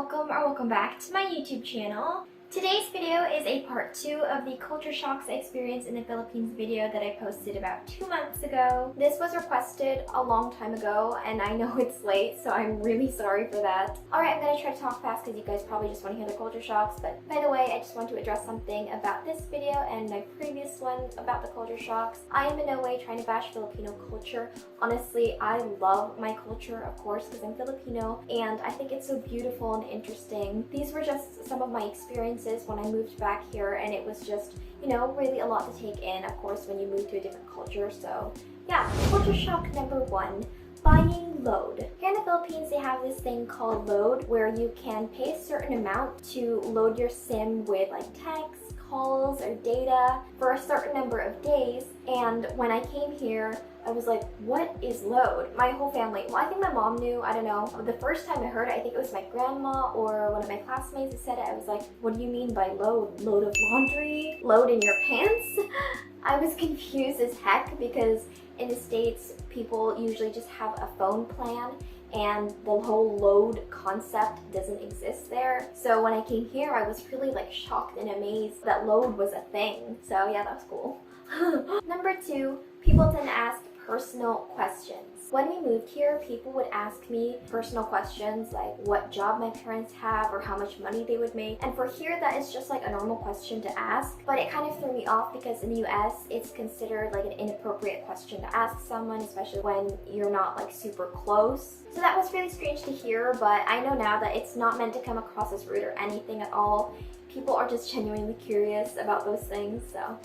welcome back to my YouTube channel. Today's video is a part 2 of the culture shocks I experienced in the Philippines video that I posted about 2 months ago. This was requested a long time ago and I know it's late, so I'm really sorry for that. Alright, I'm gonna try to talk fast because you guys probably just want to hear the culture shocks, but by the way, I just want to address something about this video and my previous one about the culture shocks. I am in no way trying to bash Filipino culture. Honestly, I love my culture, of course, because I'm Filipino and I think it's so beautiful and interesting. These were just some of my experiences when I moved back here, and it was just, you know, really a lot to take in, of course, when you move to a different culture. So yeah, culture shock number 1, buying load. Here in the Philippines, they have this thing called load where you can pay a certain amount to load your SIM with like texts, calls, or data for a certain number of days. And when I came here, I was like, what is load? My whole family, well, I think my mom knew, I don't know. The first time I heard it, I think it was my grandma or one of my classmates that said it. I was like, what do you mean by load? Load of laundry? Load in your pants? I was confused as heck because in the States, people usually just have a phone plan and the whole load concept doesn't exist there. So when I came here, I was really like shocked and amazed that load was a thing. So yeah, that was cool. Number 2, people tend to ask personal questions. When we moved here, people would ask me personal questions like what job my parents have or how much money they would make. And for here, that is just like a normal question to ask. But it kind of threw me off because in the US, it's considered like an inappropriate question to ask someone, especially when you're not like super close. So that was really strange to hear, but I know now that it's not meant to come across as rude or anything at all. People are just genuinely curious about those things, so.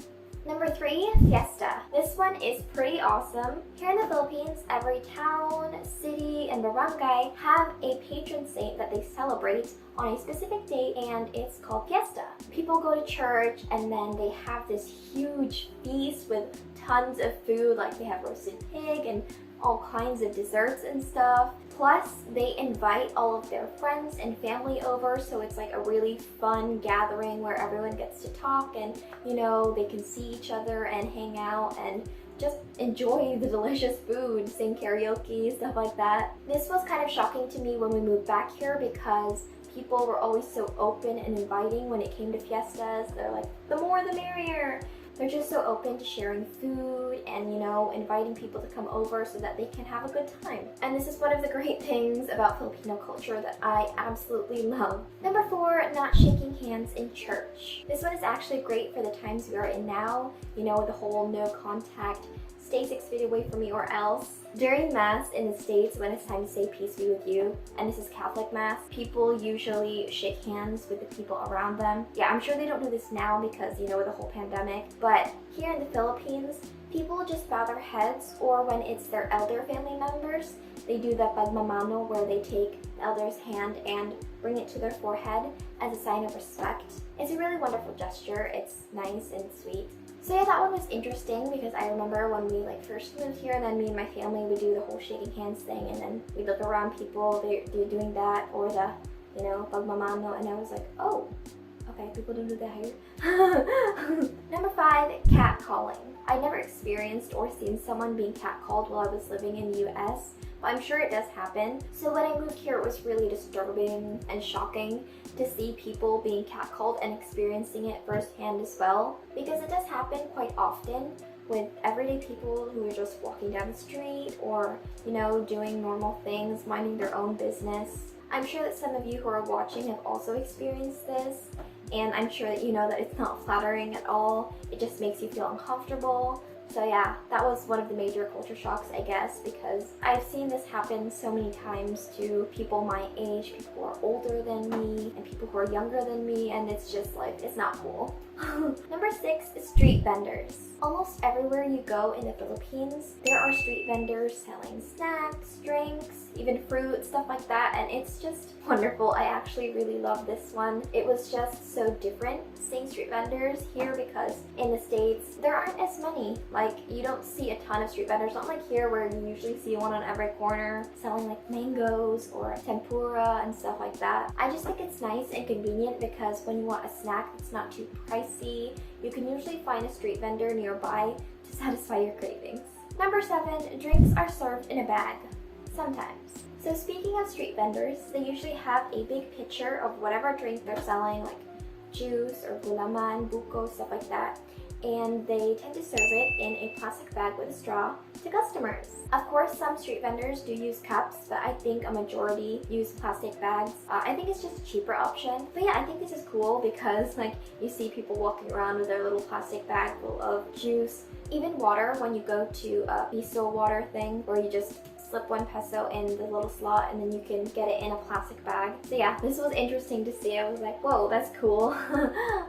Number 3, fiesta. This one is pretty awesome. Here in the Philippines, every town, city, and barangay have a patron saint that they celebrate on a specific day, and it's called fiesta. People go to church and then they have this huge feast with tons of food, like they have roasted pig and all kinds of desserts and stuff. Plus, they invite all of their friends and family over, so it's like a really fun gathering where everyone gets to talk and, you know, they can see each other and hang out and just enjoy the delicious food, sing karaoke, stuff like that. This was kind of shocking to me when we moved back here because people were always so open and inviting when it came to fiestas. They're like, the more the merrier. They're just so open to sharing food and, you know, inviting people to come over so that they can have a good time. And this is one of the great things about Filipino culture that I absolutely love. Number 4, not shaking hands in church. This one is actually great for the times we are in now. You know, the whole no contact, stay 6 feet away from me or else. During Mass in the States, when it's time to say peace be with you, and this is Catholic Mass, people usually shake hands with the people around them. Yeah, I'm sure they don't do this now because, you know, with the whole pandemic, but here in the Philippines, people just bow their heads, or when it's their elder family members, they do the pagmamano where they take the elder's hand and bring it to their forehead as a sign of respect. It's a really wonderful gesture. It's nice and sweet. So yeah, that one was interesting because I remember when we like first moved here and then me and my family would do the whole shaking hands thing and then we'd look around people, they're doing that or the, you know, pagmamano, and I was like, oh, okay, people don't do that here. Number 5, cat calling. I never experienced or seen someone being catcalled while I was living in the US, but I'm sure it does happen. So when I moved here, it was really disturbing and shocking to see people being catcalled and experiencing it firsthand as well, because it does happen quite often with everyday people who are just walking down the street or, you know, doing normal things, minding their own business. I'm sure that some of you who are watching have also experienced this, and I'm sure that you know that it's not flattering at all. It just makes you feel uncomfortable. So yeah, that was one of the major culture shocks, I guess, because I've seen this happen so many times to people my age, people who are older than me, and people who are younger than me, and it's just like, it's not cool. Number 6 is street vendors. Almost everywhere you go in the Philippines, there are street vendors selling snacks, drinks, even fruit, stuff like that, and it's just wonderful. I actually really love this one. It was just so different seeing street vendors here because in the States, there aren't as many. Like, you don't see a ton of street vendors, not like here where you usually see one on every corner selling like mangoes or tempura and stuff like that. I just think it's nice and convenient because when you want a snack that's not too pricey, you can usually find a street vendor nearby to satisfy your cravings. Number 7, drinks are served in a bag. Sometimes. So speaking of street vendors, they usually have a big picture of whatever drink they're selling, like juice or gulaman, buko, stuff like that. And they tend to serve it in a plastic bag with a straw to customers. Of course, some street vendors do use cups, but I think a majority use plastic bags. I think it's just a cheaper option. But yeah, I think this is cool because like you see people walking around with their little plastic bag full of juice. Even water, when you go to a miso water thing where you just slip 1 peso in the little slot and then you can get it in a plastic bag. So yeah, this was interesting to see. I was like, whoa, that's cool.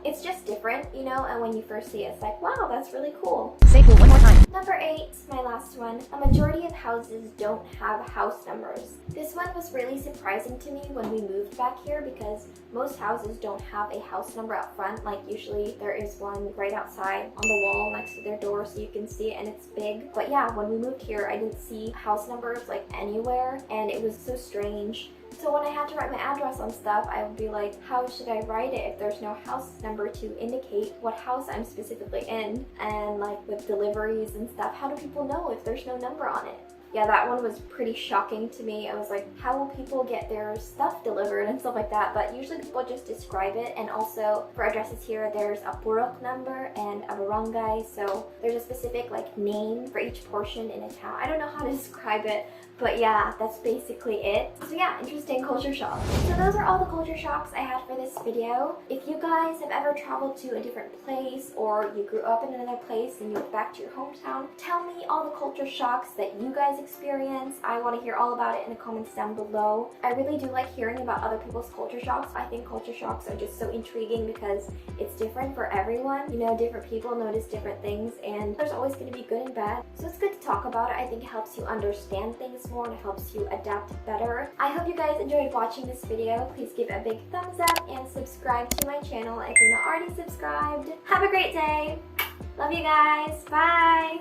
It's just different, you know, and when you first see it, it's like, wow, that's really cool. Say cool one more time. Number 8, my last one. A majority of houses don't have house numbers. This one was really surprising to me when we moved back here because most houses don't have a house number up front. Like usually there is one right outside on the wall next to their door so you can see it and it's big. But yeah, when we moved here, I didn't see house numbers like anywhere and it was so strange. So when I had to write my address on stuff, I would be like, how should I write it if there's no house number to indicate what house I'm specifically in? And like with deliveries and stuff, how do people know if there's no number on it? Yeah, that one was pretty shocking to me. I was like, how will people get their stuff delivered and stuff like that? But usually people just describe it. And also for addresses here, there's a purok number and a barangay. So there's a specific like name for each portion in a town. I don't know how to describe it, but yeah, that's basically it. So yeah, interesting culture shock. So those are all the culture shocks I had for this video. If you guys have ever traveled to a different place or you grew up in another place and you went back to your hometown, tell me all the culture shocks that you guys experience. I want to hear all about it in the comments down below. I really do like hearing about other people's culture shocks. I think culture shocks are just so intriguing because it's different for everyone. You know, different people notice different things and there's always going to be good and bad. So it's good to talk about it. I think it helps you understand things more and it helps you adapt better. I hope you guys enjoyed watching this video. Please give a big thumbs up and subscribe to my channel if you're not already subscribed. Have a great day. Love you guys. Bye.